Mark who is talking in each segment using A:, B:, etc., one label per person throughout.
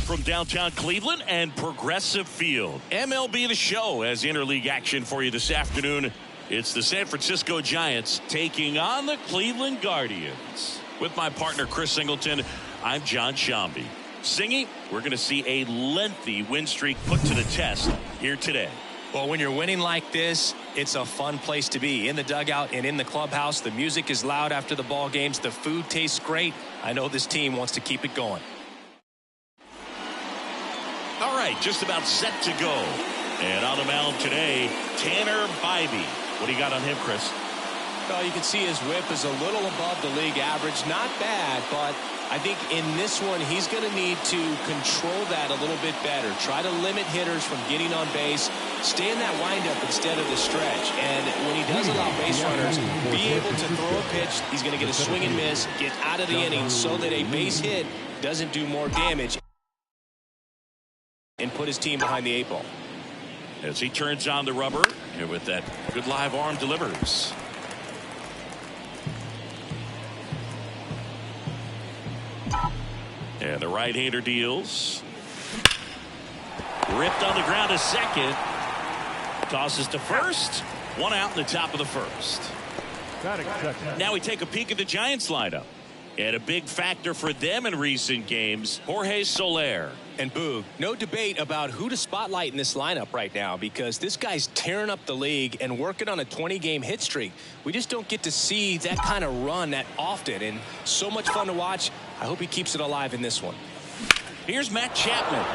A: From downtown Cleveland and Progressive Field. MLB The Show has interleague action for you this afternoon. It's the San Francisco Giants taking on the Cleveland Guardians. With my partner Chris Singleton, I'm John Shambi. Singy, we're going to see a lengthy win streak put to the test here today.
B: Well, when you're winning like this, it's a fun place to be. In the dugout and in the clubhouse, the music is loud after the ball games. The food tastes great. I know this team wants to keep it going.
A: All right, just about set to go. And on the mound today, Tanner Bibee. What do you got on him, Chris?
B: Well, you can see his whip is a little above the league average. Not bad, but I think in this one, he's going to need to control that a little bit better. Try to limit hitters from getting on base. Stay in that windup instead of the stretch. And when he does allow base runners, be able to throw a pitch. He's going to get a swing and miss, get out of the inning so that a base hit doesn't do more damage and put his team behind the 8 ball.
A: As he turns on the rubber, and with that good live arm delivers. And the right-hander deals. Ripped on the ground to second. Tosses to first. One out in the top of the first. Now we take a peek at the Giants lineup. And a big factor for them in recent games, Jorge Soler.
B: And Boog, no debate about who to spotlight in this lineup right now because this guy's tearing up the league and working on a 20-game hit streak. We just don't get to see that kind of run that often, and so much fun to watch. I hope he keeps it alive in this one.
A: Here's Matt Chapman.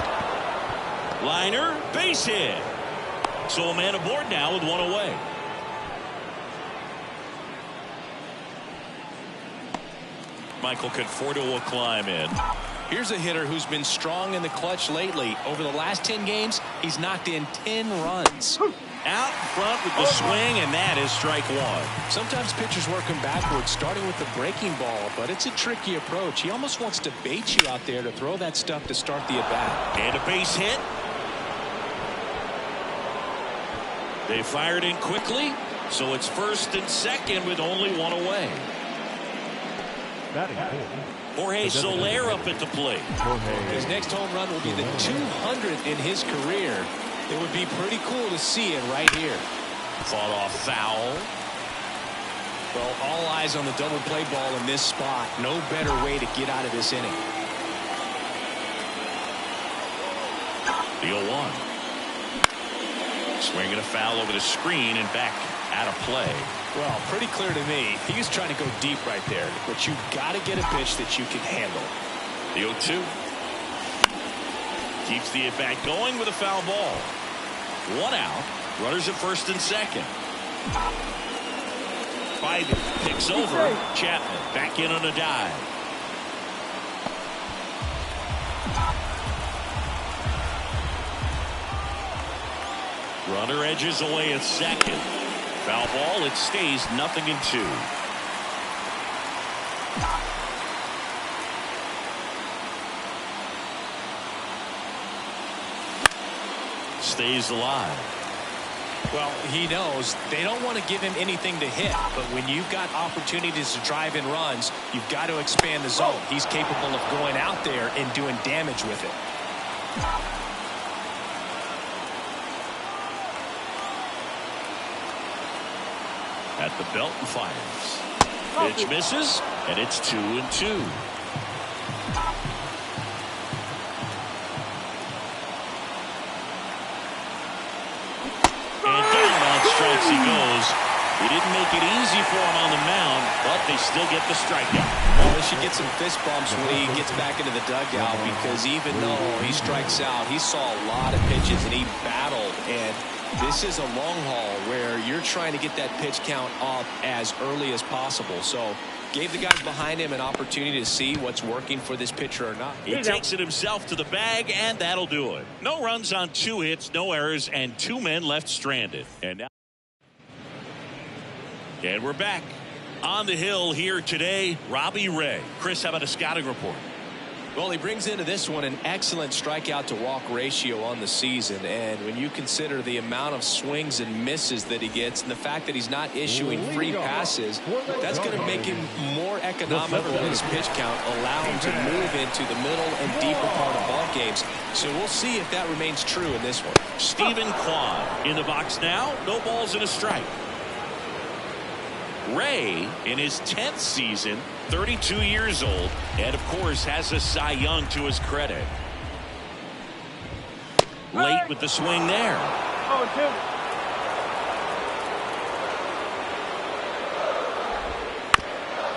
A: Liner, base hit. So a man aboard now with one away. Michael Conforto will climb in.
B: Here's a hitter who's been strong in the clutch lately. Over the last 10 games, he's knocked in 10 runs.
A: Out front with the swing, and that is strike one.
B: Sometimes pitchers work him backwards, starting with the breaking ball, but it's a tricky approach. He almost wants to bait you out there to throw that stuff to start the at-bat.
A: And a base hit. They fired in quickly, so it's first and second with only one away. Jorge Soler up at the plate.
B: His next home run will be the 200th in his career. It would be pretty cool to see it right here.
A: Fought off foul.
B: Well, all eyes on the double play ball in this spot. No better way to get out of this inning.
A: The 0-1. Swinging a foul over the screen and back out of play.
B: Well, pretty clear to me. He was trying to go deep right there, but you've got to get a pitch that you can handle.
A: The 0-2. Keeps the at-bat going with a foul ball. 1 out. Runners at first and second. Biden picks over. Chapman back in on a dive. Runner edges away at second. Foul ball. It stays 0-2. Stays alive.
B: Well, he knows they don't want to give him anything to hit, but when you've got opportunities to drive in runs, you've got to expand the zone. He's capable of going out there and doing damage with it.
A: At the belt and fires. Pitch misses, and it's 2-2. And down on strikes he goes. He didn't make it easy for him on the mound, but they still get the strikeout.
B: Well, they should get some fist bumps when he gets back into the dugout, because even though he strikes out, he saw a lot of pitches and he battled. And this is a long haul where you're trying to get that pitch count up as early as possible. So gave the guys behind him an opportunity to see what's working for this pitcher or not.
A: He takes it himself to the bag, and that'll do it. No runs on 2 hits, no errors, and 2 men left stranded. And we're back on the hill here today. Robbie Ray. Chris, how about a scouting report?
B: Well, he brings into this one an excellent strikeout to walk ratio on the season. And when you consider the amount of swings and misses that he gets and the fact that he's not issuing free passes, that's going to make him more economical in his pitch count, allow him to move into the middle and deeper part of ball games. So we'll see if that remains true in this one.
A: Stephen Kwan in the box now. No balls and a strike. Ray in his 10th season, 32 years old, and of course has a Cy Young to his credit. Late with the swing there.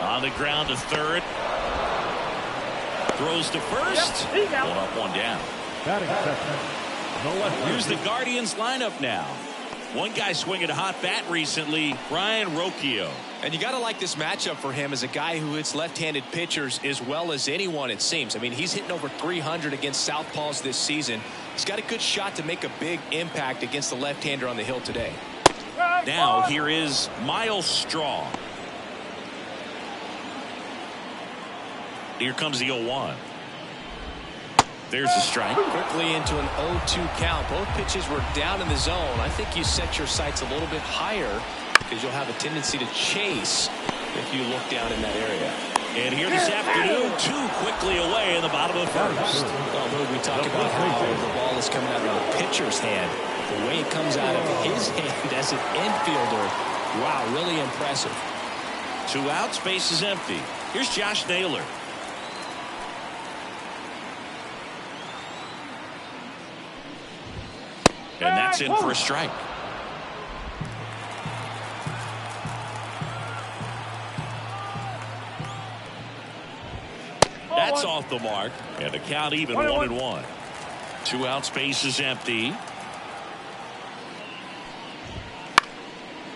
A: On the ground to third. Throws to first. 1 up, 1 down. Here's the Guardians lineup now. One guy swinging a hot bat recently, Brian Rocchio.
B: And you got to like this matchup for him as a guy who hits left-handed pitchers as well as anyone, it seems. I mean, he's hitting over 300 against southpaws this season. He's got a good shot to make a big impact against the left-hander on the hill today.
A: Now here is Miles Straw. Here comes the 0-1. There's a strike.
B: Quickly into an 0-2 count. Both pitches were down in the zone. I think you set your sights a little bit higher because you'll have a tendency to chase if you look down in that area.
A: And here this afternoon, 2 quickly away in the bottom of the first.
B: Well, we talk about how the ball is coming out of the pitcher's hand. The way it comes out of his hand as an infielder, wow, really impressive.
A: 2 outs, base is empty. Here's Josh Naylor. And that's in for a strike. That's off the mark. And the count even 1-1. 2 outs, base is empty.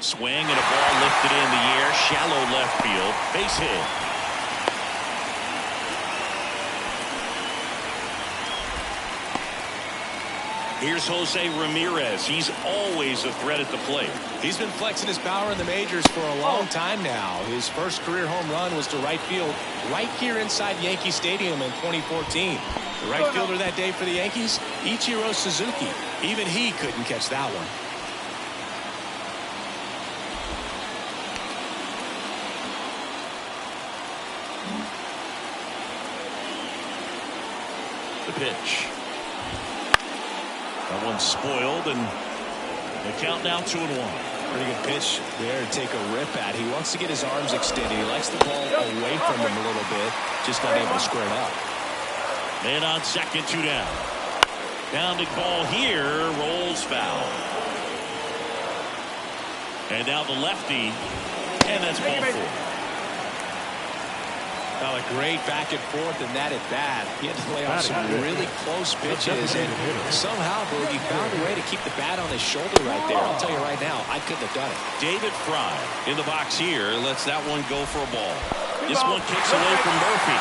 A: Swing and a ball lifted in the air. Shallow left field. Base hit. Here's Jose Ramirez. He's always a threat at the plate.
B: He's been flexing his power in the majors for a long time now. His first career home run was to right field right here inside Yankee Stadium in 2014. The right fielder that day for the Yankees, Ichiro Suzuki. Even he couldn't catch that one.
A: The pitch. That one's spoiled, and the count now 2-1.
B: Pretty good pitch there to take a rip at. He wants to get his arms extended. He likes the ball away from him a little bit. Just not able to square it up.
A: Man on second, 2 down. Pounding ball here, rolls foul. And now the lefty, and that's ball 4.
B: Well, a great back and forth in that at bat. He had to play off some really close pitches, and somehow, Boogie found a way to keep the bat on his shoulder right there. I'll tell you right now, I couldn't have done it.
A: David Fry in the box here, lets that one go for a ball. This one kicks away from Murphy.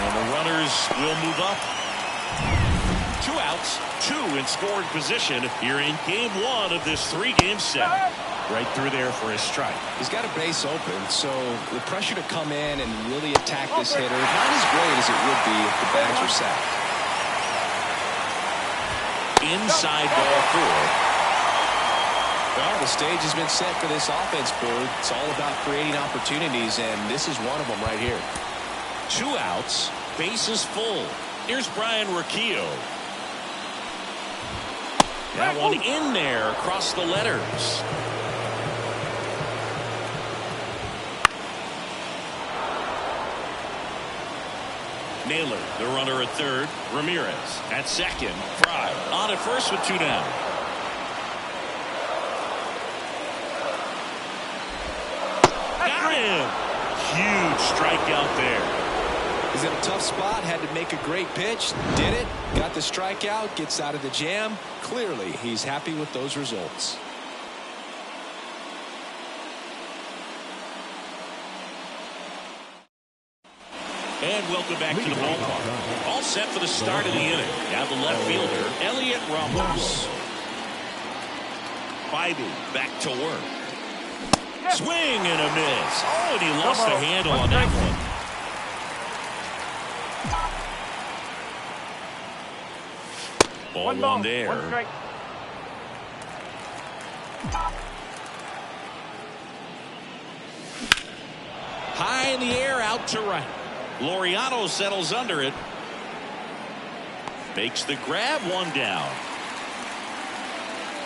A: And the runners will move up. 2 outs, 2 in scoring position here in game 1 of this 3-game set. Right through there for his strike.
B: He's got a base open, so the pressure to come in and really attack this hitter, not as great as it would be if the bags were sacked.
A: Inside ball 4.
B: Well, the stage has been set for this offense, Bird. It's all about creating opportunities, and this is one of them right here.
A: 2 outs, bases full. Here's Brian Rocchio. That one in there across the letters. Naylor, the runner at third. Ramirez at second. Fry on at first with 2 down. Got him. Huge strikeout there.
B: He's in a tough spot, had to make a great pitch, did it, got the strikeout, gets out of the jam. Clearly, he's happy with those results.
A: And welcome back to the ballpark. All set for the start of the inning. Now the left fielder, Elliot Ramos. Bybee back to work. Swing and a miss. Oh, and he lost the handle on that one. Ball 1 there. High in the air, out to right. Laureano settles under it. Makes the grab, 1 down.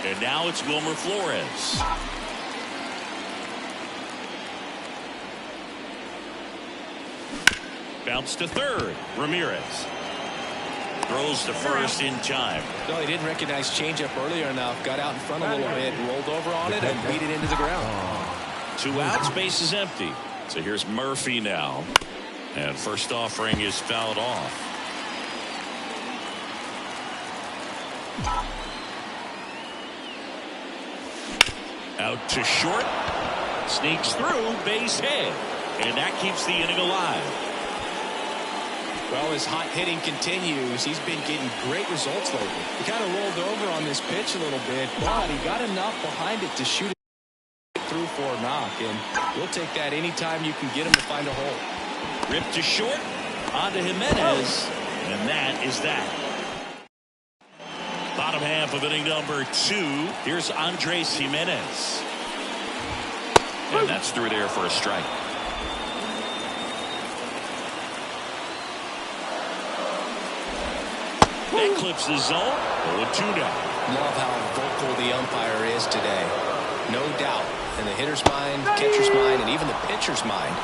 A: And now it's Wilmer Flores. Bounce to third. Ramirez. Throws to first in time.
B: No, he didn't recognize changeup earlier enough. Got out in front a little bit, rolled over on it, and beat it into the ground.
A: 2 outs, base is empty. So here's Murphy now. And first offering is fouled off. Out to short. Sneaks through, base hit. And that keeps the inning alive.
B: Well, his hot hitting continues. He's been getting great results lately. He kind of rolled over on this pitch a little bit, but he got enough behind it to shoot it through for a knock. And we'll take that anytime you can get him to find a hole.
A: Ripped to short. On to Jimenez. And that is that. Bottom half of inning number 2. Here's Andres Jimenez. And that's through there for a strike. That clips the zone. 0-2 now.
B: Love how vocal the umpire is today. No doubt. In the hitter's mind, catcher's mind, and even the pitcher's mind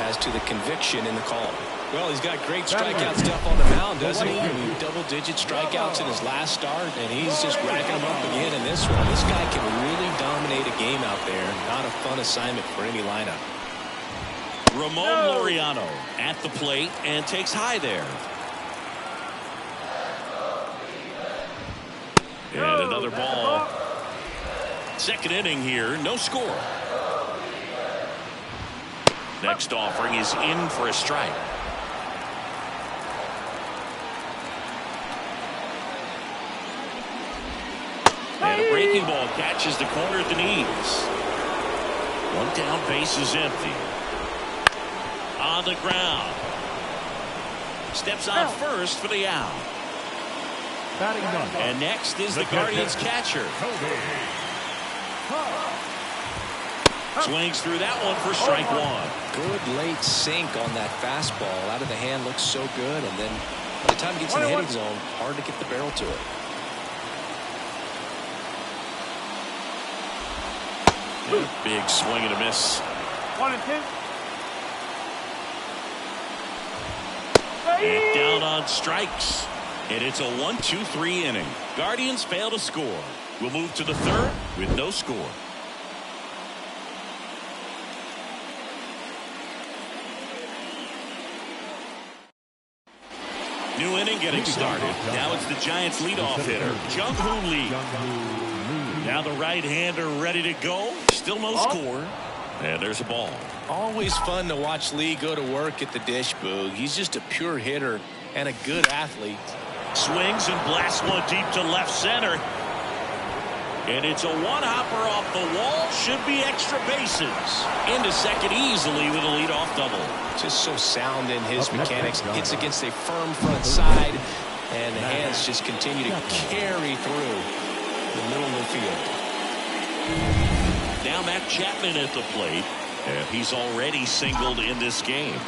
B: as to the conviction in the call. Well, he's got great strikeout stuff on the mound, doesn't he? I mean, double-digit strikeouts in his last start, and he's just racking them up again in this one. This guy can really dominate a game out there. Not a fun assignment for any lineup.
A: Ramon Laureano at the plate and takes high there. And another ball. Second inning here, no score. Next offering is in for a strike. And a breaking ball catches the corner at the knees. 1 down, base is empty. On the ground. Steps on first for the out. And next is the Guardians catcher. Swings through that one for strike 1.
B: Good late sink on that fastball. Out of the hand looks so good, and then by the time it gets in the hitting zone, hard to get the barrel to it.
A: Big swing and a miss.
C: 1-2.
A: And down on strikes. And it's a 1-2-3 inning. Guardians fail to score. We'll move to the third with no score. New inning getting started. Now it's the Giants leadoff hitter, Jung-Hoo Lee. Now the right-hander ready to go. Still no score. And there's a ball.
B: Always fun to watch Lee go to work at the dish, Boog. He's just a pure hitter and a good athlete.
A: Swings and blasts one deep to left center. And it's a one-hopper off the wall. Should be extra bases. Into second easily with a leadoff double.
B: Just so sound in his mechanics. Hits against a firm front side. And the hands just continue to carry through the middle of the field.
A: Now Matt Chapman at the plate. And he's already singled in this game.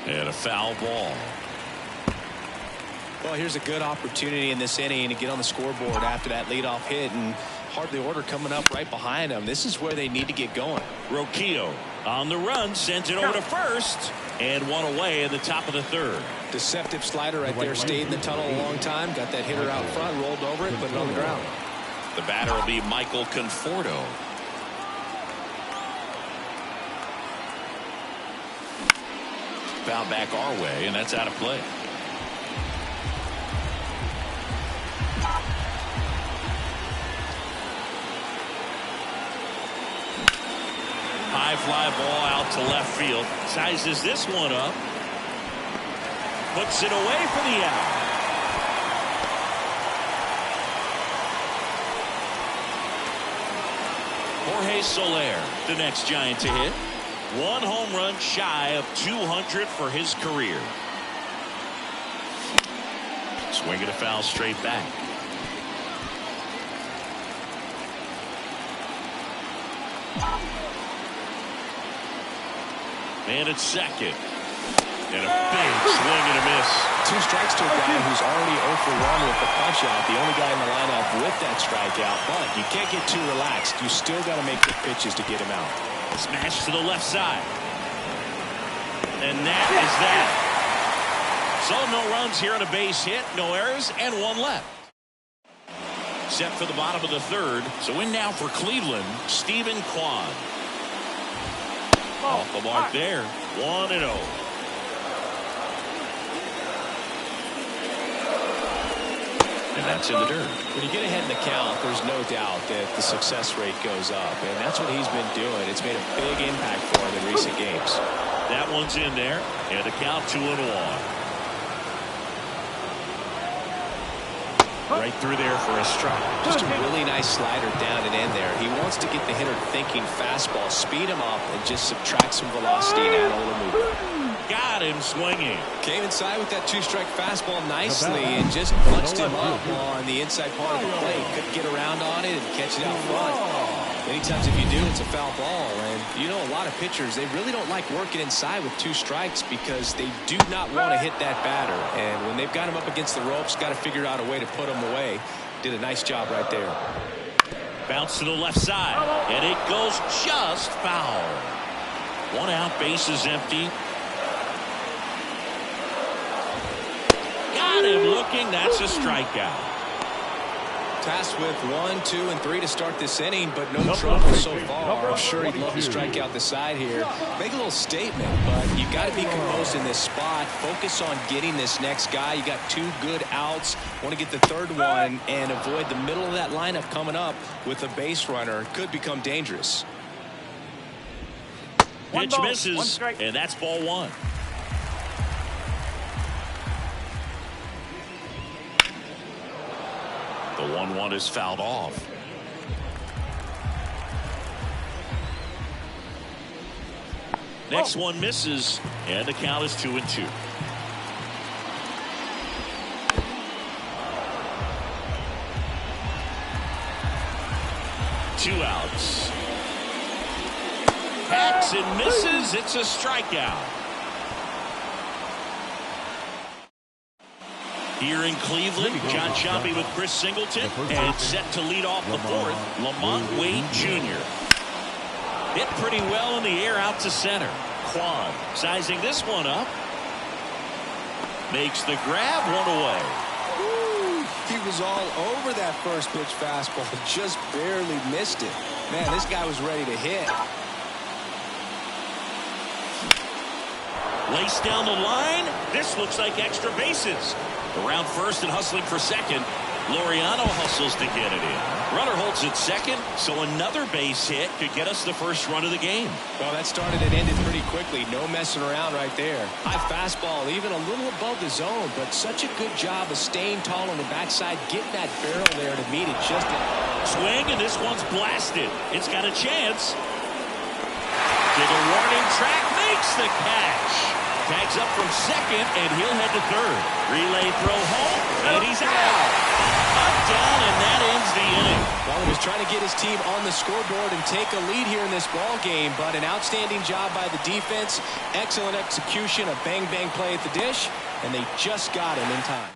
A: And a foul ball.
B: Well, here's a good opportunity in this inning to get on the scoreboard after that leadoff hit, and hardly order coming up right behind them. This is where they need to get going.
A: Rocchio on the run, sent it over to first, and one away in the top of the third.
B: Deceptive slider right there. Stayed in the tunnel a long time. Got that hitter out front, rolled over it, put it on the ground.
A: The batter will be Michael Conforto. Foul back our way, and that's out of play. High fly ball out to left field. Sizes this one up. Puts it away for the out. Jorge Soler, the next Giant to hit. One home run shy of 200 for his career. Swinging a foul straight back. And it's second. And a big swing and a miss.
B: 2 strikes to a guy who's already 0 for 1 with the punch out. The only guy in the lineup with that strikeout. But you can't get too relaxed. You still got to make the pitches to get him out.
A: Smash to the left side. And that is that. So no runs here on a base hit, no errors, and one left. Set for the bottom of the third. So in now for Cleveland, Stephen Kwan. Off the mark there. 1-0. And that's in the dirt.
B: When you get ahead in the count, there's no doubt that the success rate goes up, and that's what he's been doing. It's made a big impact for him in recent games.
A: That one's in there, and the count 2-1. Right through there for a strike.
B: Just a really nice slider down and in there. He wants to get the hitter thinking fastball, speed him up, and just subtract some velocity and add a little movement.
A: Got him swinging.
B: Came inside with that 2-strike fastball nicely and just punched him up on the inside part of the plate. Couldn't get around on it and catch it out front. Many times if you do, it's a foul ball. And you know, a lot of pitchers, they really don't like working inside with 2 strikes because they do not want to hit that batter. And when they've got him up against the ropes, got to figure out a way to put him away. Did a nice job right there.
A: Bounce to the left side, and it goes just foul. 1 out, base is empty. Got him looking. That's a strikeout.
B: Tasked with 1, 2, and 3 to start this inning, but no trouble so far. I'm sure he'd love to strike out the side here. Make a little statement, but you got to be composed in this spot. Focus on getting this next guy. You got 2 good outs. Want to get the third one and avoid the middle of that lineup coming up with a base runner. Could become dangerous.
A: Pitch misses, and that's ball 1. The 1-1 is fouled off. Next one misses, and the count is 2-2. Two outs. Hacks and misses. It's a strikeout. Here in Cleveland, John Sciambi with Chris Singleton, and set to lead off the fourth, Lamont Wade Jr. Hit pretty well in the air out to center. Kwan sizing this one up. Makes the grab, one away.
B: Woo, he was all over that first pitch fastball, just barely missed it. Man, this guy was ready to hit.
A: Laced down the line. This looks like extra bases. Around first and hustling for second. Laureano hustles to get it in. Runner holds at second, so another base hit could get us the first run of the game.
B: Well, that started and ended pretty quickly. No messing around right there. High fastball, even a little above the zone, but such a good job of staying tall on the backside, getting that barrel there to meet it just in.
A: Swing, and this one's blasted. It's got a chance. To the warning track, makes the catch. Tags up from second, and he'll head to third. Relay throw home, and he's out. Up, down, and that ends the inning.
B: Well, he was trying to get his team on the scoreboard and take a lead here in this ball game, but an outstanding job by the defense. Excellent execution, a bang-bang play at the dish, and they just got him in time.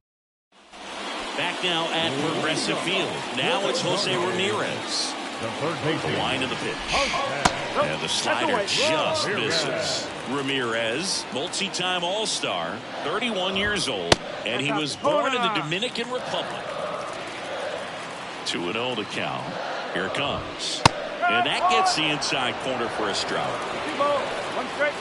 A: Back now at Progressive Field. Now it's Jose Ramirez. The line of the pitch. And the slider just misses. Ramirez, multi-time All-Star, 31 years old, and he was born in the Dominican Republic. 2-0 to count. Here it comes. And that gets the inside corner for a strike.
C: One strike.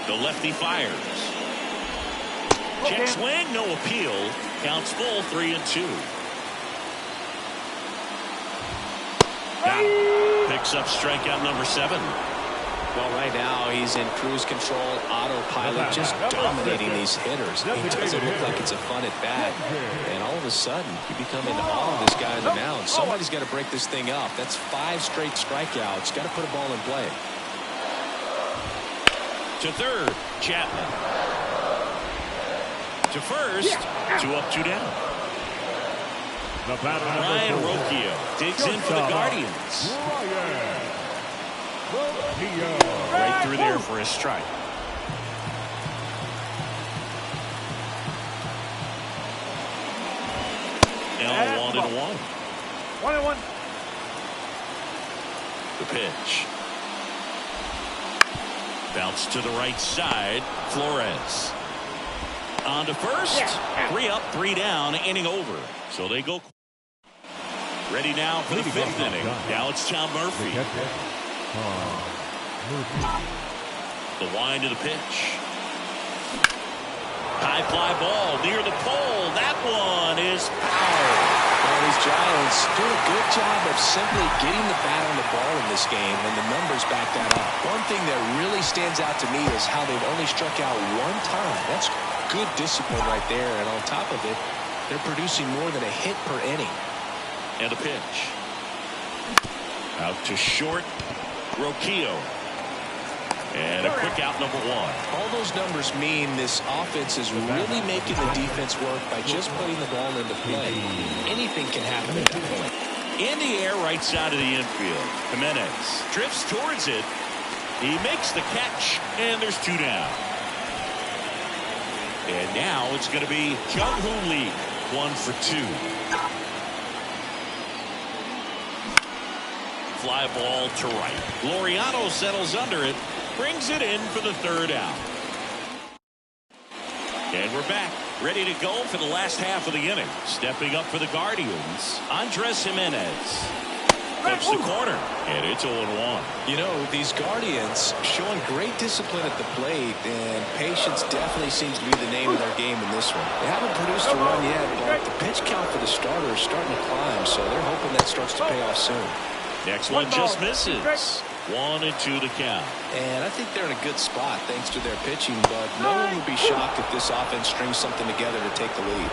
A: The lefty fires. Check swing, no appeal. Counts full, 3-2. Picks up strikeout number 7.
B: Well, right now he's in cruise control, autopilot, just dominating these hitters. It doesn't look like it's a fun at bat. And all of a sudden, you become in awe of this guy on the mound. Somebody's got to break this thing up. That's 5 straight strikeouts. Got to put a ball in play.
A: To third, Chapman. To first, 2 up, 2 down. Ryan Rocchio digs in for the Guardians. Right through there for a strike. Now 1-1.
C: 1-1.
A: The pitch. Bounce to the right side. Flores. On to first. 3 up, 3 down. Inning over. So they go. Ready now for the 5th inning. Now it's Tom Murphy. The wind to the pitch. High fly ball near the pole. That one is foul.
B: Well, these Giants doing a good job of simply getting the bat on the ball in this game, and the numbers back that up. One thing that really stands out to me is how they've only struck out 1 time. That's good discipline right there, and on top of it, they're producing more than a hit per inning.
A: And a pitch. Out to short. Rocchio. And a quick out, number 1.
B: All those numbers mean this offense is really making the defense work by just putting the ball into play. Anything can happen at that point.
A: In the air, right side of the infield. Jimenez drifts towards it. He makes the catch, and there's 2 down. And now it's going to be Jung-Hoo Lee, 1 for 2. Fly ball to right. Laureano settles under it, brings it in for the 3rd out. And we're back, ready to go for the last half of the inning. Stepping up for the Guardians, Andres Jimenez. Puts the corner, and it's 0-1.
B: You know, these Guardians showing great discipline at the plate, and patience definitely seems to be the name of their game in this one. They haven't produced a run yet, but the pitch count for the starter is starting to climb, so they're hoping that starts to pay off soon.
A: Next one just misses. 1-2 the count.
B: And I think they're in a good spot thanks to their pitching, but no one would be shocked if this offense strings something together to take the lead.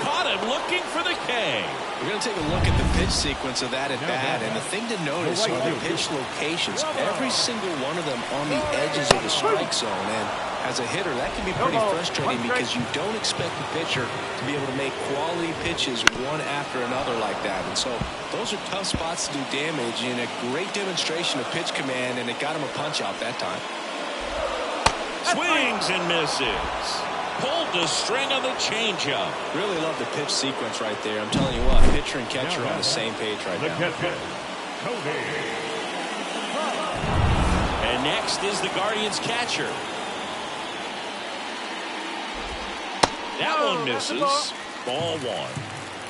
A: Caught him looking for the K.
B: We're going to take a look at the pitch sequence of that at bat, and the thing to notice are the pitch locations. Every single one of them on the edges of the strike zone, and As a hitter, that can be pretty frustrating because you don't expect the pitcher to be able to make quality pitches one after another like that. And so those are tough spots to do damage, and a great demonstration of pitch command, and it got him a punch out that time.
A: Swings and misses. Pulled the string on the changeup.
B: Really love the pitch sequence right there. I'm telling you what, pitcher and catcher are on the same page right now.
A: And next is the Guardians catcher. That one misses. Ball one.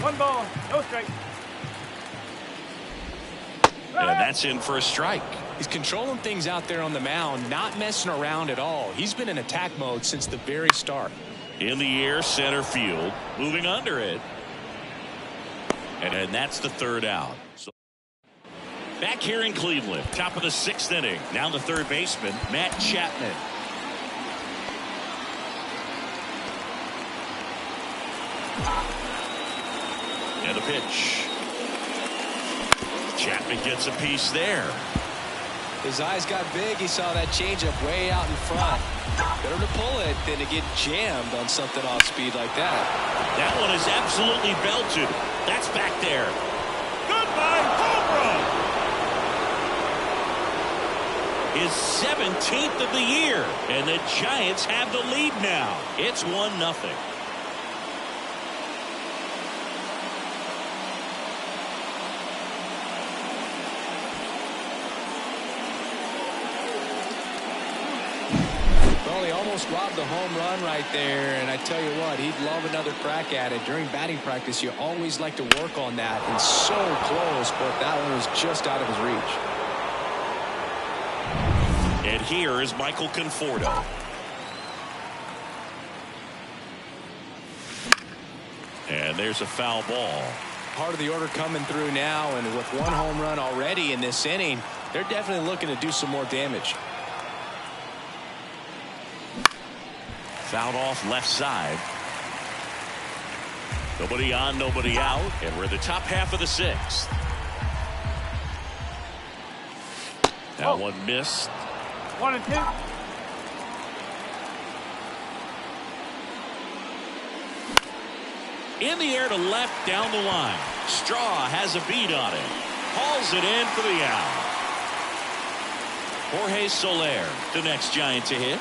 C: One ball, no strike.
A: And that's in for a strike.
B: He's controlling things out there on the mound, not messing around at all. He's been in attack mode since the very start.
A: In the air, center field. Moving under it. And that's the third out. So back here in Cleveland, top of the 6th inning. Now the third baseman, Matt Chapman. And the pitch. Chapman gets a piece there.
B: His eyes got big. He saw that changeup way out in front. Better to pull it than to get jammed on something off speed like that.
A: That one is absolutely belted. That's back there. Goodbye, home run. His 17th of the year. And the Giants have the lead now. It's 1-0.
B: He almost robbed the home run right there, and I tell you what, he'd love another crack at it. During batting practice, you always like to work on that, and so close, but that one was just out of his reach.
A: And here is Michael Conforto. And there's a foul ball.
B: Part of the order coming through now, and with one home run already in this inning, they're definitely looking to do some more damage.
A: Fouled off left side. Nobody on, nobody out. And we're in the top half of the 6th. That one missed.
C: 1 and 2.
A: In the air to left down the line. Straw has a beat on it. Hauls it in for the out. Jorge Soler, the next Giant to hit.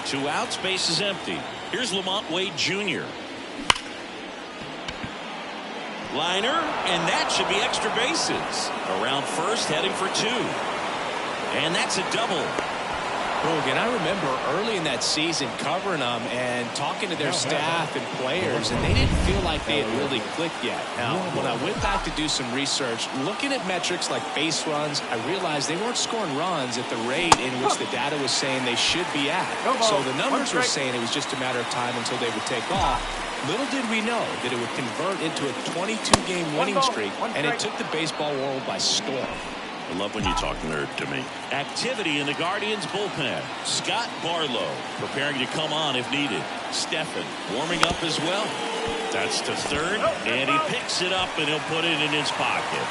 A: 2 outs, base is empty. Here's Lamont Wade Jr. Liner, and that should be extra bases. Around first, heading for 2. And that's a double.
B: Again, I remember early in that season covering them and talking to their staff and players, and they didn't feel like they had really clicked yet. Now, when I went back to do some research, looking at metrics like base runs, I realized they weren't scoring runs at the rate in which the data was saying they should be at. So the numbers were saying it was just a matter of time until they would take off. Little did we know that it would convert into a 22-game winning streak, and it took the baseball world by storm.
A: I love when you talk nerd to me. Activity in the Guardians bullpen. Scott Barlow preparing to come on if needed. Stephan warming up as well. That's to third, and he picks it up and he'll put it in his pocket.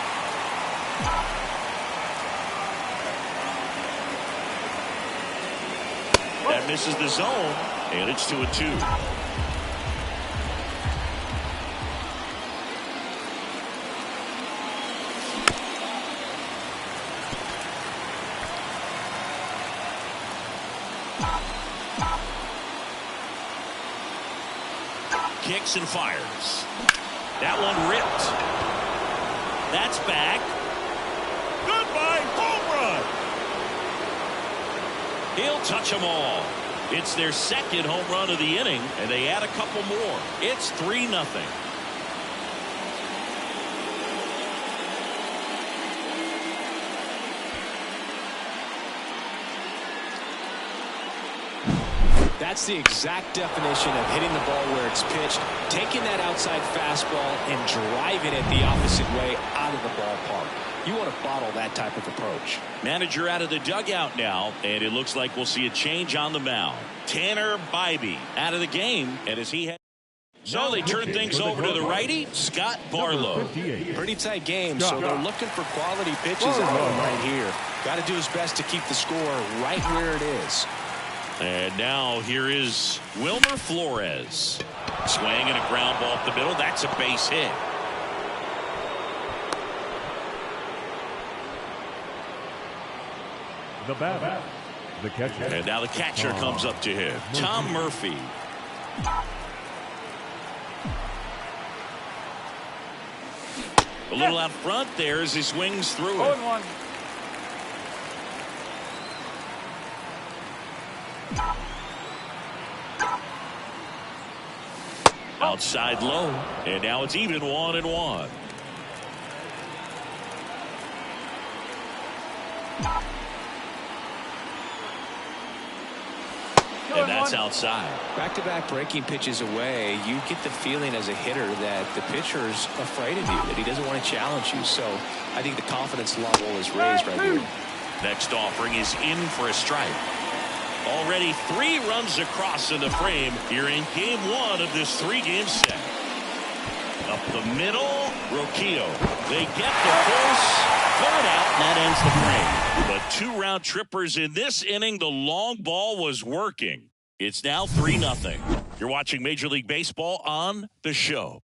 A: That misses the zone, and it's 2-2. Kicks and fires. That one ripped. That's back. Goodbye, home run. He'll touch them all. It's their second home run of the inning, and they add a couple more. It's 3-0.
B: That's the exact definition of hitting the ball where it's pitched, taking that outside fastball and driving it the opposite way out of the ballpark. You want to bottle that type of approach.
A: Manager out of the dugout now, and it looks like we'll see a change on the mound. Tanner Bibee out of the game, and as he had. So they turn things over to the righty, Scott Barlow.
B: Pretty tight game, so they're looking for quality pitches out of him right here. Got to do his best to keep the score right where it is.
A: And now here is Wilmer Flores. Swing and a ground ball up the middle. That's a base hit.
D: The batter, the catcher.
A: And now the catcher comes up to him. Tom Murphy. A little out front there as he swings through it.
C: 0-1.
A: Outside low. And now it's even 1-1. And that's outside.
B: Back-to-back breaking pitches away, you get the feeling as a hitter that the pitcher's afraid of you, that he doesn't want to challenge you. So I think the confidence level is raised right here.
A: Next offering is in for a strike. Already 3 runs across in the frame here in game 1 of this 3-game set. Up the middle, Roquillo. They get the force. Third out, and that ends the frame. But 2 round trippers in this inning. The long ball was working. It's now 3-0. You're watching Major League Baseball on The Show.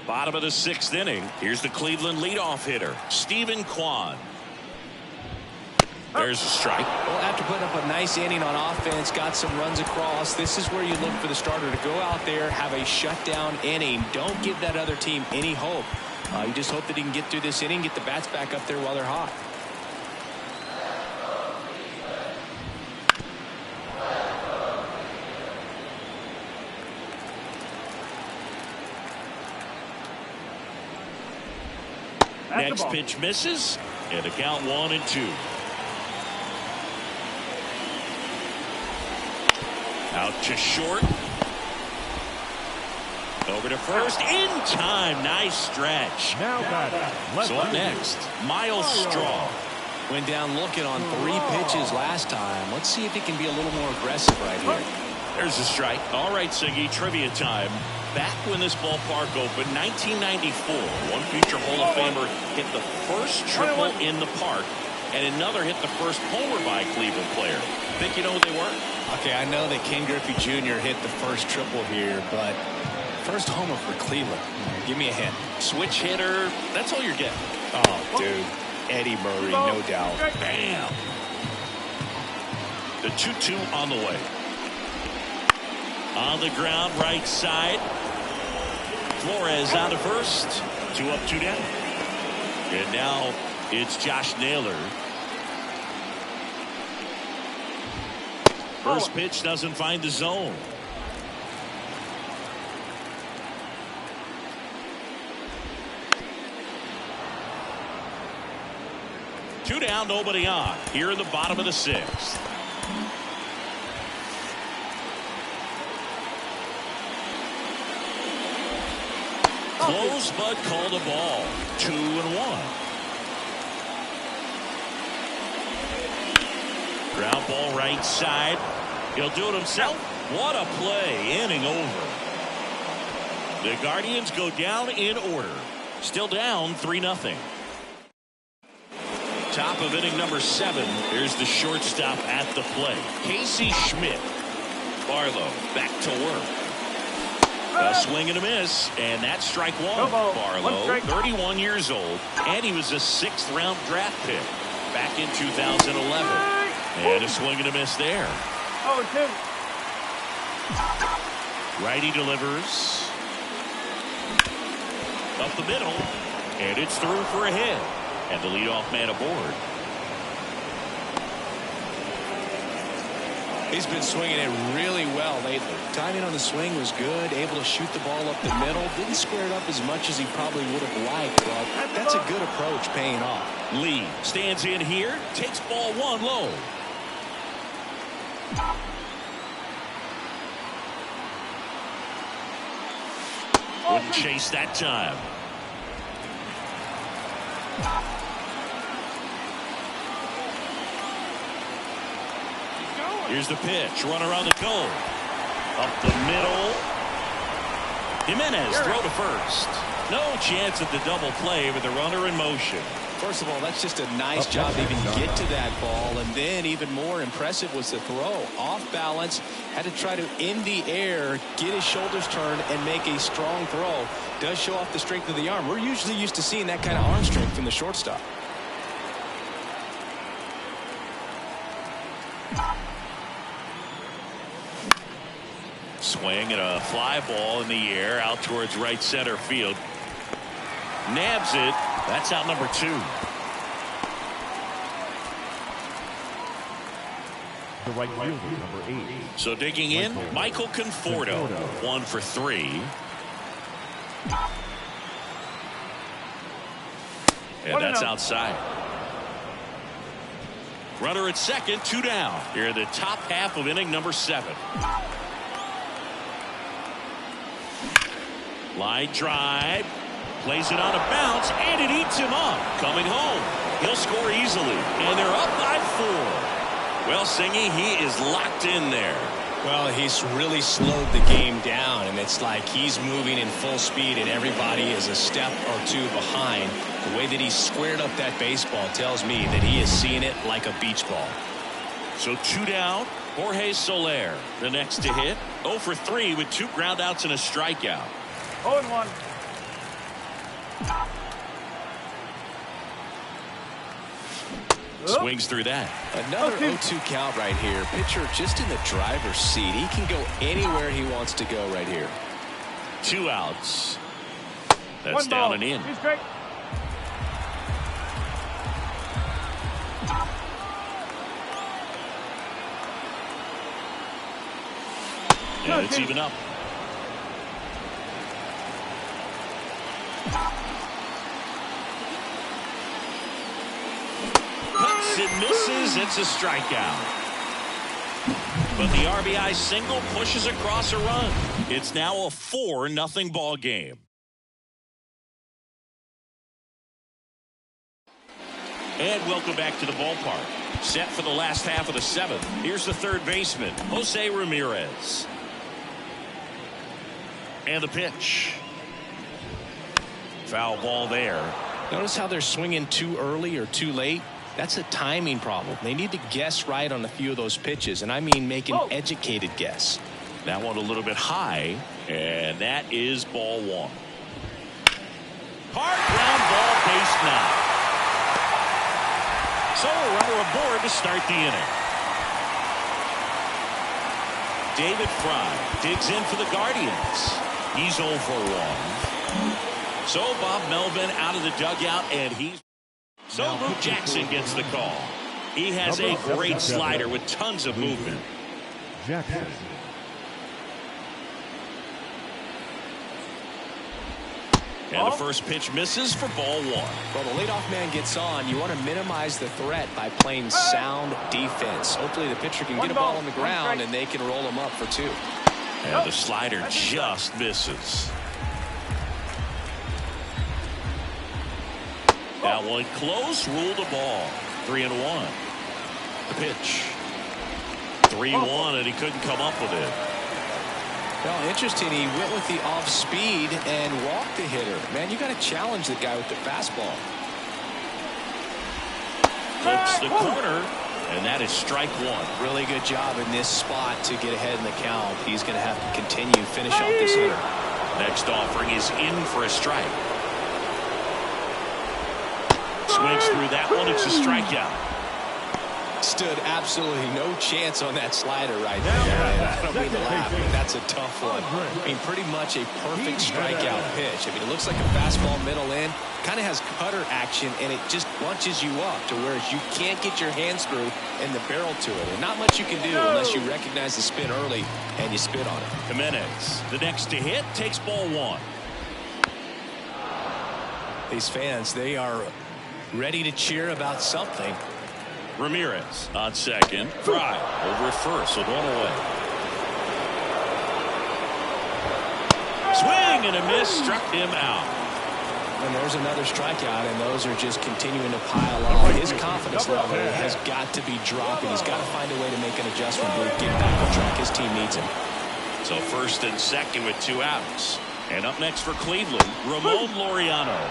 A: Bottom of the 6th inning. Here's the Cleveland leadoff hitter, Stephen Kwan. There's a strike.
B: Well, after putting up a nice inning on offense, got some runs across, this is where you look for the starter to go out there, have a shutdown inning. Don't give that other team any hope. You just hope that he can get through this inning, get the bats back up there while they're hot.
A: Next pitch misses, and the count 1-2. Out to short. Over to first. In time. Nice stretch.
D: Now batting.
A: So up next, Miles Straw.
B: Went down looking on 3 pitches last time. Let's see if he can be a little more aggressive right here.
A: There's a strike. All right, Siggy, trivia time. Back when this ballpark opened, 1994, one future Hall of Famer hit the first triple in the park, and another hit the first homer by a Cleveland player. Think you know who they were?
B: Okay, I know that Ken Griffey Jr. hit the first triple here, but first homer for Cleveland. Give me a hint.
A: Switch hitter. That's all you're getting.
B: Oh, dude. Eddie Murray, no doubt.
A: Bam. The 2-2 on the way. On the ground, right side. Flores out to first. 2 up, 2 down. And now it's Josh Naylor. First pitch doesn't find the zone. Two down, nobody on. Here in the bottom of the 6th. Close, but called a ball. 2-1. Ground ball right side. He'll do it himself. What a play. Inning over. The Guardians go down in order. Still down 3-0. Top of inning number 7. Here's the shortstop at the plate. Casey Schmidt. Barlow back to work. A swing and a miss, and that's strike 1. Barlow, 31 years old, and he was a 6th round draft pick back in 2011. And a swing and a miss there.
C: 0-2.
A: Righty delivers. Up the middle, and it's through for a hit. And the leadoff man aboard.
B: He's been swinging it really well lately. Timing on the swing was good. Able to shoot the ball up the middle. Didn't square it up as much as he probably would have liked, but that's a good approach paying off.
A: Lee stands in here. Takes ball 1 low. Wouldn't chase that time. Here's the pitch. Runner on the go. Up the middle. Jimenez throw to first. No chance at the double play with the runner in motion.
B: First of all, that's just a nice job to even get to that ball, and then even more impressive was the throw. Off balance, had to try to, in the air, get his shoulders turned and make a strong throw. Does show off the strength of the arm. We're usually used to seeing that kind of arm strength from the shortstop.
A: Swing and a fly ball in the air out towards right center field. Nabs it. That's out number 2.
D: The right fielder, number 8.
A: So digging in, Michael Conforto. 1 for 3. And that's outside. Runner at second, 2 down. Here in the top half of inning number 7. Line drive. Plays it on a bounce, and it eats him up. Coming home. He'll score easily. And they're up by 4. Well, Singy, he is locked in there.
B: Well, he's really slowed the game down, and it's like he's moving in full speed, and everybody is a step or 2 behind. The way that he squared up that baseball tells me that he is seeing it like a beach ball.
A: So 2 down. Jorge Soler, the next to hit. 0 for 3 with 2 groundouts and a strikeout.
C: 0-1.
A: Swings through that.
B: Another 0-2 count right here. Pitcher just in the driver's seat. He can go anywhere he wants to go right here.
A: 2 outs. That's
C: 1
A: down
C: ball.
A: and in.
C: He's great.
A: And it's even up. Cuts and misses. It's a strikeout. But the RBI single pushes across a run. It's now a 4-0 ball game. And welcome back to the ballpark. Set for the last half of the 7th. Here's the third baseman, Jose Ramirez. And the pitch. Foul ball there.
B: Notice how they're swinging too early or too late. That's a timing problem. They need to guess right on a few of those pitches, and I mean make an educated guess.
A: That one a little bit high, and that is ball 1. Hard ground ball, base 9. So a runner aboard to start the inning. David Fry digs in for the Guardians. He's 0 for 1. So Bob Melvin out of the dugout, and he's... So Luke Jackson gets the call. He has a great slider with tons of movement.
D: Jackson.
A: And the first pitch misses for ball 1.
B: Well, the leadoff man gets on. You want to minimize the threat by playing sound defense. Hopefully the pitcher can get a ball on the ground and they can roll him up for 2.
A: And the slider just misses. That one close, ruled a ball. 3-1. The pitch. 3-1, and he couldn't come up with it.
B: Well, interesting. He went with the off speed and walked the hitter. Man, you got to challenge the guy with the fastball.
A: Flips the corner, and that is strike 1.
B: Really good job in this spot to get ahead in the count. He's going to have to continue, finish off this hitter.
A: Next offering is in for a strike. Swings through that one. It's a strikeout.
B: Stood absolutely no chance on that slider right there. I don't mean to laugh, but that's a tough one. I mean, pretty much a perfect strikeout pitch. I mean, it looks like a fastball middle in. Kind of has cutter action, and it just bunches you up to where you can't get your hands through and the barrel to it. And not much you can do unless you recognize the spin early and you spit on it.
A: Jimenez, the next to hit, takes ball 1.
B: These fans, they are ready to cheer about something.
A: Ramirez on second. Fry over at first, so 1 away. Swing and a miss, struck him out.
B: And there's another strikeout, and those are just continuing to pile on. His confidence level has got to be dropping. He's got to find a way to make an adjustment, get back on track. His team needs him.
A: So first and second with 2 outs. And up next for Cleveland, Ramon Laureano.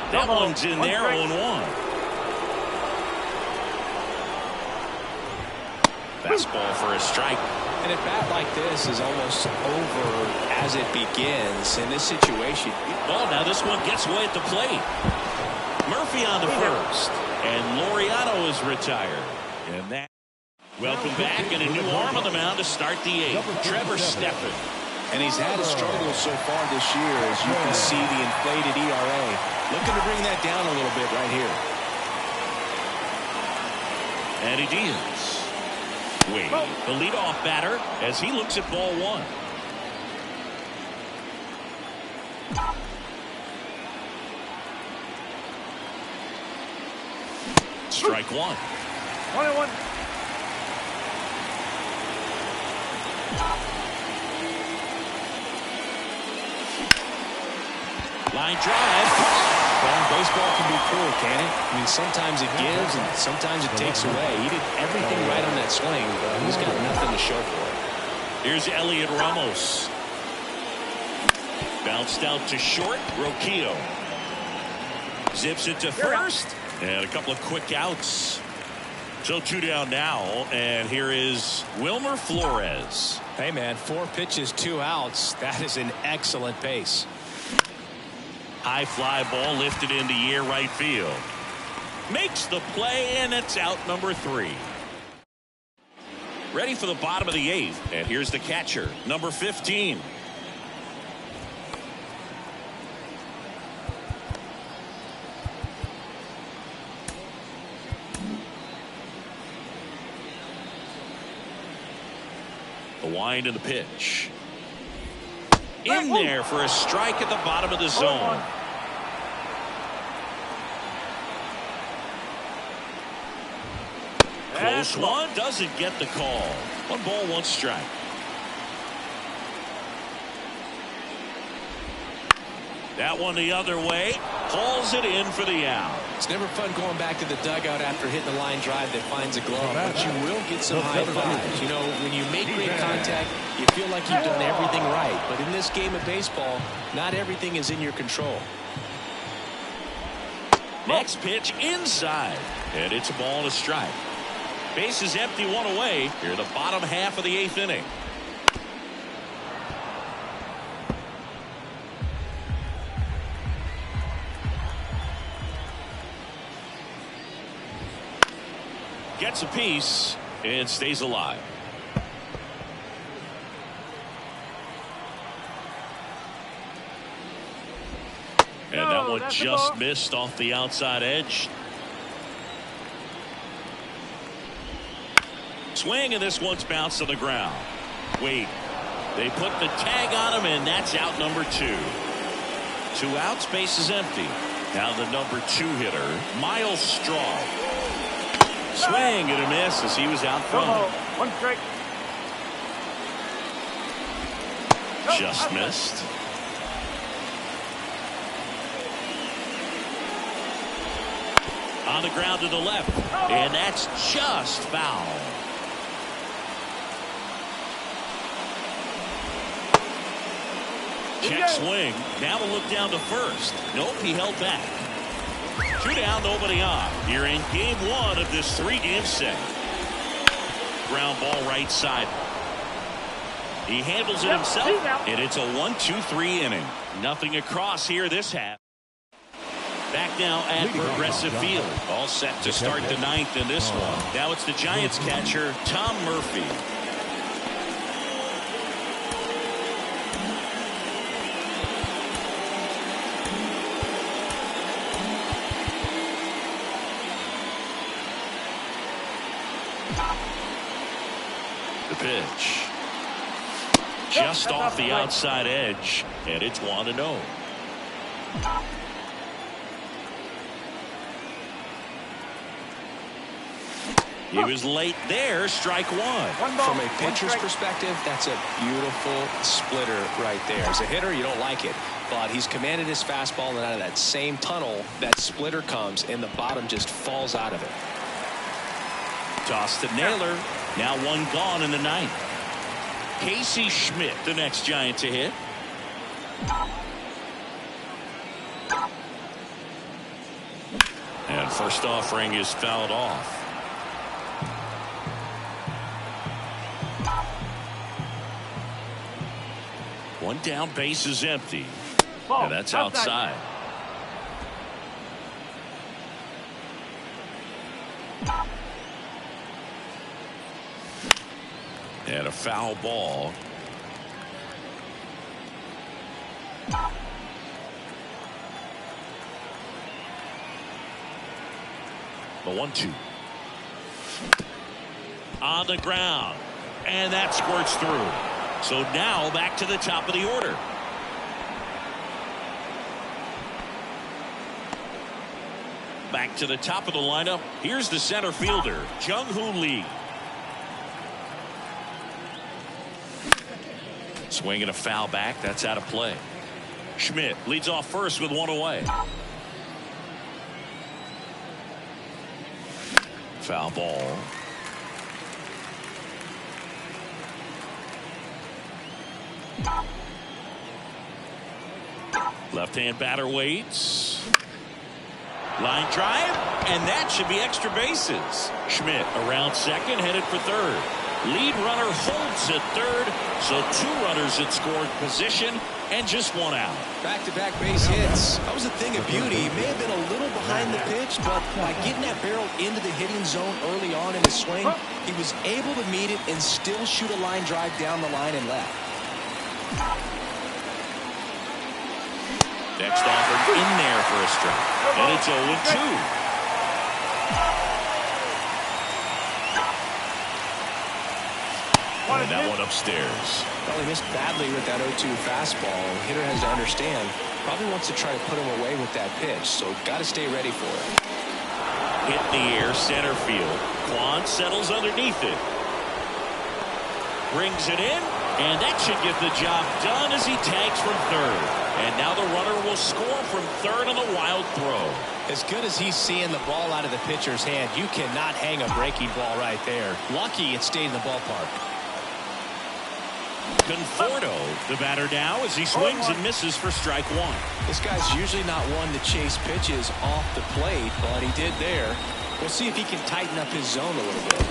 A: That one's in there, 0-1. Fastball for a strike.
B: And at bat like this is almost over as it begins in this situation.
A: Well, now this one gets away at the plate. Murphy on the first. And Laureano is retired. And that. Welcome back, and a new arm on the mound to start the eighth. Trevor Stephan.
B: And he's had a struggle so far this year, as you can see the inflated ERA. Looking to bring that down a little bit right here.
A: Eddie Diaz. Wade, the leadoff batter, as he looks at ball one. Strike one.
C: 1-1.
A: Line drive.
B: Well, baseball can be cruel, can it? I mean, sometimes it gives and sometimes it takes away. He did everything right on that swing, but he's got nothing to show for it.
A: Here's Elliot Ramos. Bounced out to short. Roquillo zips it to first. And a couple of quick outs. So 2 down now, and here is Wilmer Flores.
B: Hey, man, 4 pitches, 2 outs. That is an excellent pace.
A: High fly ball lifted into air right field. Makes the play, and it's out number 3. Ready for the bottom of the 8th, and here's the catcher, number 15. The wind and the pitch. In there for a strike at the bottom of the zone. Close one, doesn't get the call. 1 ball, 1 strike. That one the other way. Hauls it in for the out.
B: It's never fun going back to the dugout after hitting a line drive that finds a glove, but you will get some high fives. You know, when you make great contact, you feel like you've done everything right. But in this game of baseball, not everything is in your control.
A: Next pitch inside. And it's a ball and a strike. Base is empty, 1 away. Here the bottom half of the 8th inning. Gets a piece and stays alive. And that one just missed off the outside edge. Swing, and this one's bounced to the ground. Wait, they put the tag on him, and that's out number 2. 2 outs, base is empty. Now the number 2 hitter, Miles Straw. Swing and a miss as he was out front.
C: 1 strike.
A: Just missed. On the ground to the left, and that's just foul. Check swing. Now a look down to first. Nope, he held back. 2 down, nobody on. You're in game 1 of this 3-game set. Ground ball right side. He handles it himself, and it's a 1-2-3 inning. Nothing across here this half. Back now at Progressive Field. All set to start the 9th in this one. Now it's the Giants catcher, Tom Murphy. The pitch. Just off the outside edge, and it's 1-0. He was late there, strike 1.
B: From a pitcher's perspective, that's a beautiful splitter right there. As a hitter, you don't like it, but he's commanded his fastball, and out of that same tunnel, that splitter comes, and the bottom just falls out of it.
A: Toss to Naylor. Now 1 gone in the 9th. Casey Schmidt, the next Giant to hit. And first offering is fouled off. One down, base is empty.
C: Ball.
A: And that's outside. And a foul ball. The 1-2. On the ground. And that squirts through. So now back to the top of the order. Back to the top of the lineup. Here's the center fielder, Jung-Hoo Lee. Swinging a foul back. That's out of play. Schmidt leads off first with one away. Foul ball. Left-hand batter waits. Line drive, and that should be extra bases. Schmidt around second, headed for third. Lead runner holds at third, so 2 runners at scoring position and just 1 out.
B: Back-to-back base hits. That was a thing of beauty. He may have been a little behind the pitch, but by getting that barrel into the hitting zone early on in his swing, he was able to meet it and still shoot a line drive down the line and left.
A: Next offer in there for a strike. And it's 0-2. And that one upstairs.
B: Well, he missed badly with that 0-2 fastball. The hitter has to understand, probably wants to try to put him away with that pitch, so got to stay ready for it.
A: Hit in the air, center field. Kwan settles underneath it. Brings it in, and that should get the job done as he tags from third. And now the runner will score from third on the wild throw.
B: As good as he's seeing the ball out of the pitcher's hand, you cannot hang a breaking ball right there. Lucky it stayed in the ballpark.
A: Conforto, the batter now, as he swings and misses for strike 1.
B: This guy's usually not one to chase pitches off the plate, but he did there. We'll see if he can tighten up his zone a little bit.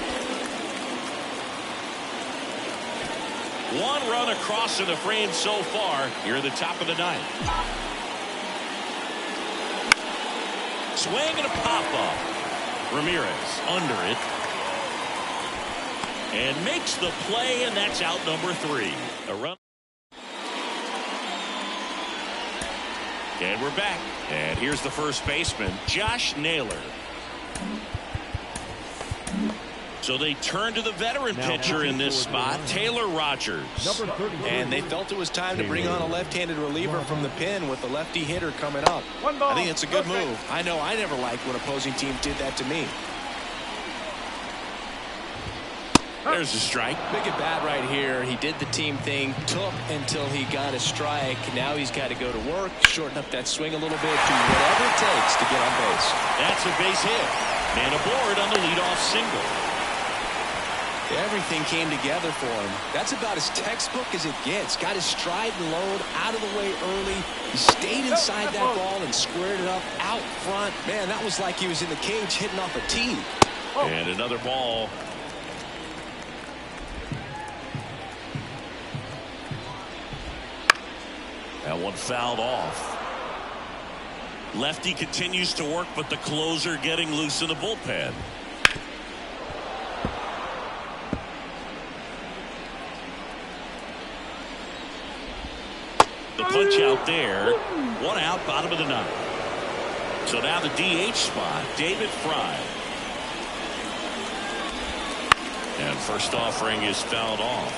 A: 1 run across in the frame so far here at the top of the 9th. Swing and a pop-up. Ramirez under it. And makes the play, and that's out number 3. A run. And we're back. And here's the first baseman, Josh Naylor. So they turn to the veteran pitcher in this spot, Taylor Rogers.
B: And they felt it was time to bring on a left-handed reliever from the pen with the lefty hitter coming up. I think it's a good move. I know I never liked when opposing teams did that to me.
A: There's a strike.
B: Big at bat right here. He did the team thing, took until he got a strike. Now he's got to go to work, shorten up that swing a little bit, do whatever it takes to get on base.
A: That's a base hit. Man aboard on the leadoff single.
B: Everything came together for him. That's about as textbook as it gets. Got his stride and load out of the way early. He stayed inside that ball and squared it up out front. Man, that was like he was in the cage hitting off a tee.
A: And another ball. That one fouled off. Lefty continues to work, but the closer getting loose in the bullpen. The punch out there. 1 out, bottom of the 9th. So now the DH spot, David Fry. And first offering is fouled off.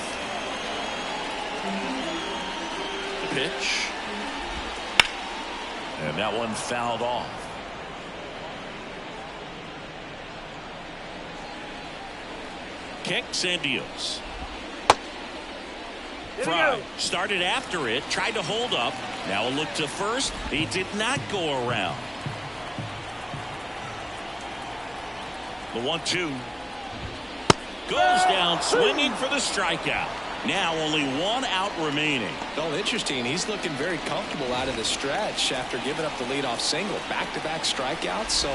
A: The pitch. And that one fouled off. Kicks and deals. Fry started after it, tried to hold up. Now a look to first. He did not go around. The 1-2. Goes down swinging for the strikeout. Now only 1 out remaining.
B: Well, interesting. He's looking very comfortable out of the stretch after giving up the leadoff single. Back-to-back strikeouts, so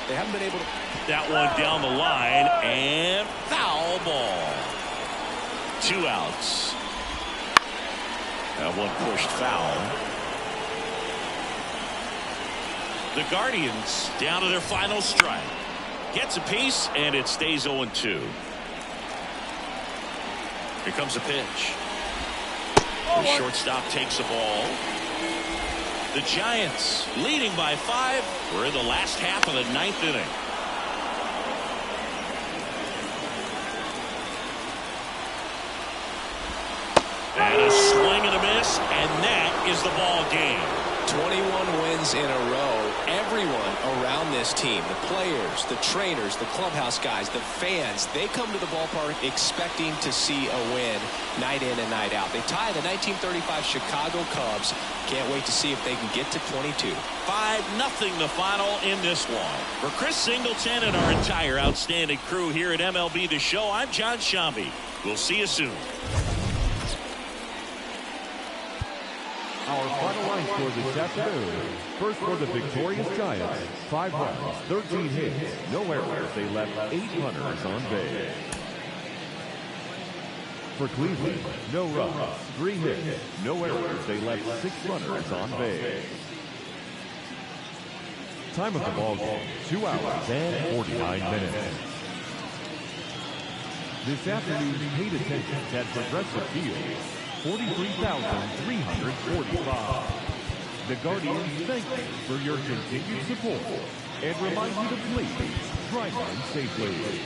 B: they haven't been able to.
A: That one down the line, and foul ball. 2 outs. That one pushed foul. The Guardians down to their final strike. Gets a piece, and it stays 0-2. Here comes a pitch. The shortstop takes the ball. The Giants leading by 5. We're in the last half of the 9th inning. And a swing and a miss, and that is the ball game.
B: 21 wins in a row. Everyone around this team, the players, the trainers, the clubhouse guys, the fans, they come to the ballpark expecting to see a win night in and night out. They tie the 1935 Chicago Cubs. Can't wait to see if they can get to 22.
A: 5-0 the final in this one. For Chris Singleton and our entire outstanding crew here at MLB The Show, I'm John Shambi. We'll see you soon.
D: Our final line score this afternoon. First for the victorious Giants, 5 runs, 13 hits, no errors. They left 8 runners on base. For Cleveland, no runs, 3 hits, no errors. They left 6 runners on base. Time of the ball game, 2 hours and 49 minutes. This afternoon's paid attendance at Progressive Field, 43,345. The Guardians thank you for your continued support and remind you to please drive home safely.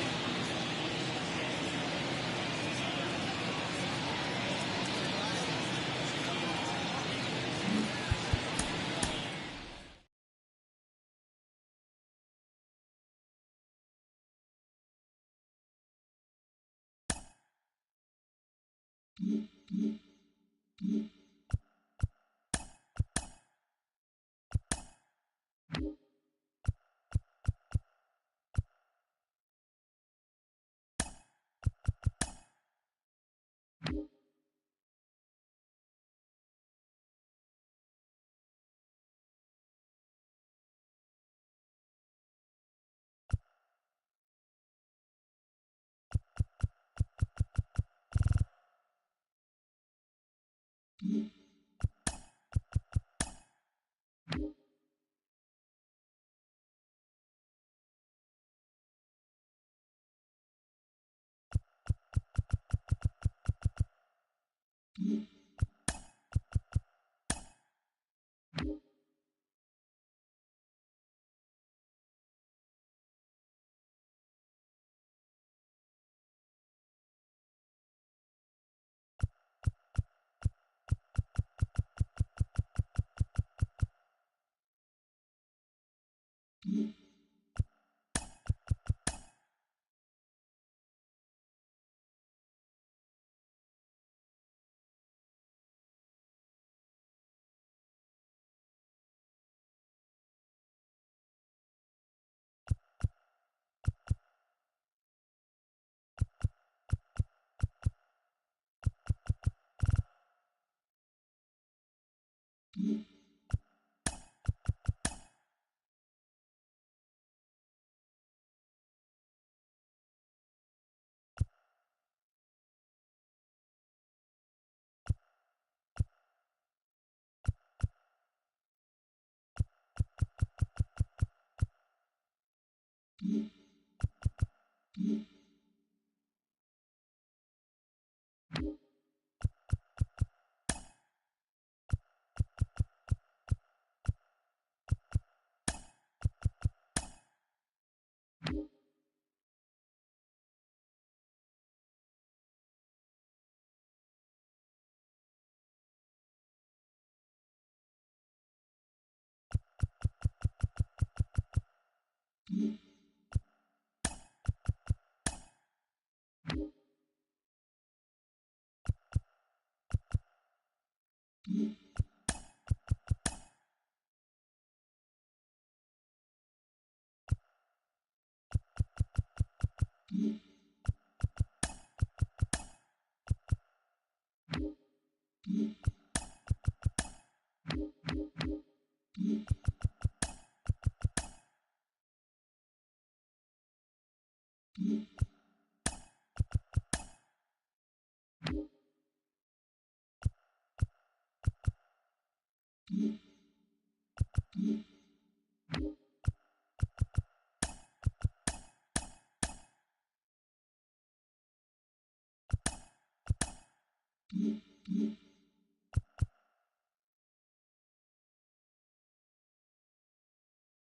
E: Bye.